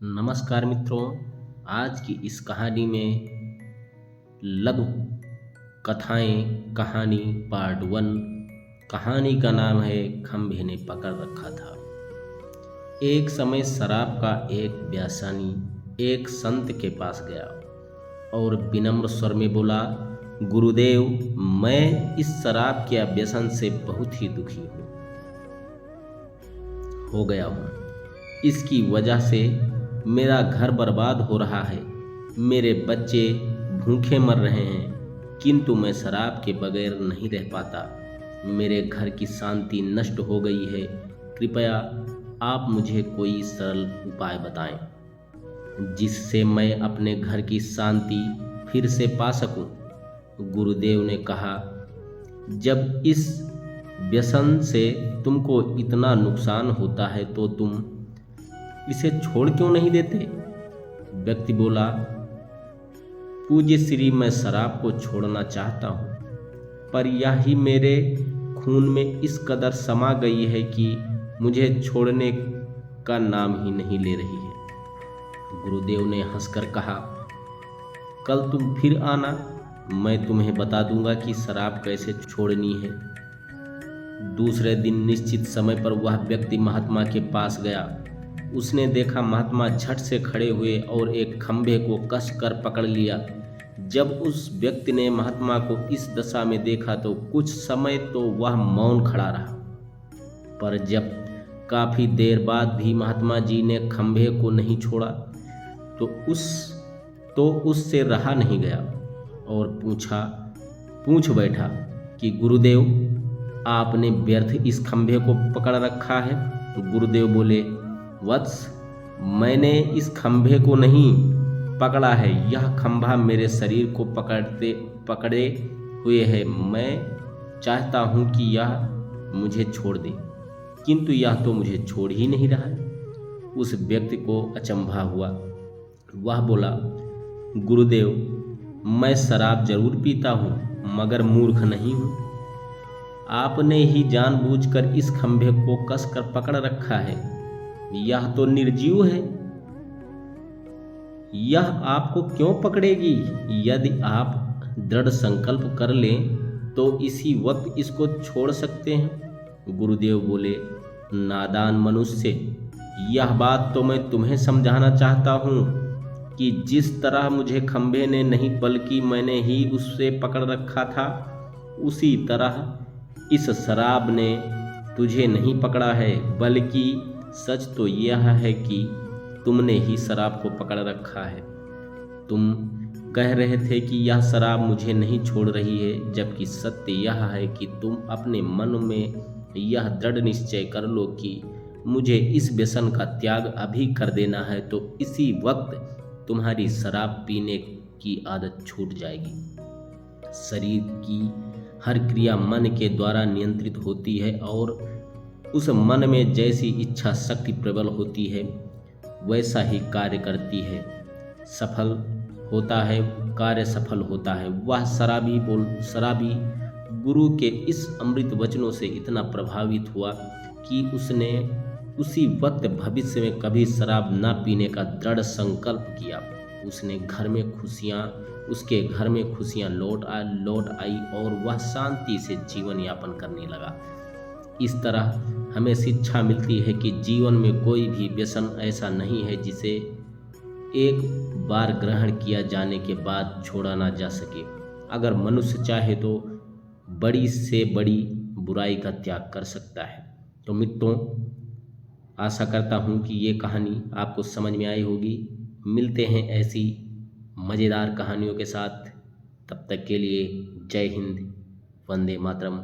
नमस्कार मित्रों। आज की इस कहानी में लघु कथाएं कहानी पार्ट वन। कहानी का नाम है खंभे ने पकड़ रखा था। एक समय शराब का एक व्यसनी एक संत के पास गया और विनम्र स्वर में बोला, गुरुदेव, मैं इस शराब के व्यसन से बहुत ही दुखी हो गया हूँ। इसकी वजह से मेरा घर बर्बाद हो रहा है, मेरे बच्चे भूखे मर रहे हैं, किंतु मैं शराब के बगैर नहीं रह पाता। मेरे घर की शांति नष्ट हो गई है। कृपया आप मुझे कोई सरल उपाय बताएं जिससे मैं अपने घर की शांति फिर से पा सकूं। गुरुदेव ने कहा, जब इस व्यसन से तुमको इतना नुकसान होता है तो तुम इसे छोड़ क्यों नहीं देते? व्यक्ति बोला, पूज्य श्री, मैं शराब को छोड़ना चाहता हूँ, पर यह ही मेरे खून में इस कदर समा गई है कि मुझे छोड़ने का नाम ही नहीं ले रही है। गुरुदेव ने हंसकर कहा, कल तुम फिर आना, मैं तुम्हें बता दूंगा कि शराब कैसे छोड़नी है। दूसरे दिन निश्चित समय पर वह व्यक्ति महात्मा के पास गया। उसने देखा महात्मा झट से खड़े हुए और एक खंभे को कस कर पकड़ लिया। जब उस व्यक्ति ने महात्मा को इस दशा में देखा तो कुछ समय तो वह मौन खड़ा रहा, पर जब काफी देर बाद भी महात्मा जी ने खंभे को नहीं छोड़ा तो उससे रहा नहीं गया और पूछ बैठा कि गुरुदेव, आपने व्यर्थ इस खंभे को पकड़ रखा है। गुरुदेव बोले, वत्स, मैंने इस खंभे को नहीं पकड़ा है, यह खंभा मेरे शरीर को पकड़े हुए है। मैं चाहता हूँ कि यह मुझे छोड़ दे, किंतु यह तो मुझे छोड़ ही नहीं रहा है। उस व्यक्ति को अचंभा हुआ। वह बोला, गुरुदेव, मैं शराब जरूर पीता हूँ, मगर मूर्ख नहीं हूँ। आपने ही जानबूझकर इस खंभे को कसकर पकड़ रखा है। यह तो निर्जीव है, यह आपको क्यों पकड़ेगी? यदि आप दृढ़ संकल्प कर लें तो इसी वक्त इसको छोड़ सकते हैं। गुरुदेव बोले, नादान मनुष्य, यह बात तो मैं तुम्हें समझाना चाहता हूँ कि जिस तरह मुझे खंभे ने नहीं बल्कि मैंने ही उससे पकड़ रखा था, उसी तरह इस शराब ने तुझे नहीं पकड़ा है, बल्कि सच तो यह है कि तुमने ही शराब को पकड़ रखा है। तुम कह रहे थे कि यह शराब मुझे नहीं छोड़ रही है, जबकि सत्य यह है कि तुम अपने मन में यह दृढ़ निश्चय कर लो कि मुझे इस व्यसन का त्याग अभी कर देना है, तो इसी वक्त तुम्हारी शराब पीने की आदत छूट जाएगी। शरीर की हर क्रिया मन के द्वारा नियंत्रित होती है और उस मन में जैसी इच्छा शक्ति प्रबल होती है वैसा ही कार्य करती है, सफल होता है, कार्य सफल होता है। वह शराबी गुरु के इस अमृत वचनों से इतना प्रभावित हुआ कि उसने उसी वक्त भविष्य में कभी शराब ना पीने का दृढ़ संकल्प किया। उसके घर में खुशियां लौट आई और वह शांति से जीवन यापन करने लगा। इस तरह हमें शिक्षा मिलती है कि जीवन में कोई भी व्यसन ऐसा नहीं है जिसे एक बार ग्रहण किया जाने के बाद छोड़ा ना जा सके। अगर मनुष्य चाहे तो बड़ी से बड़ी बुराई का त्याग कर सकता है। तो मित्रों, आशा करता हूँ कि ये कहानी आपको समझ में आई होगी। मिलते हैं ऐसी मज़ेदार कहानियों के साथ। तब तक के लिए जय हिंद, वंदे मातरम।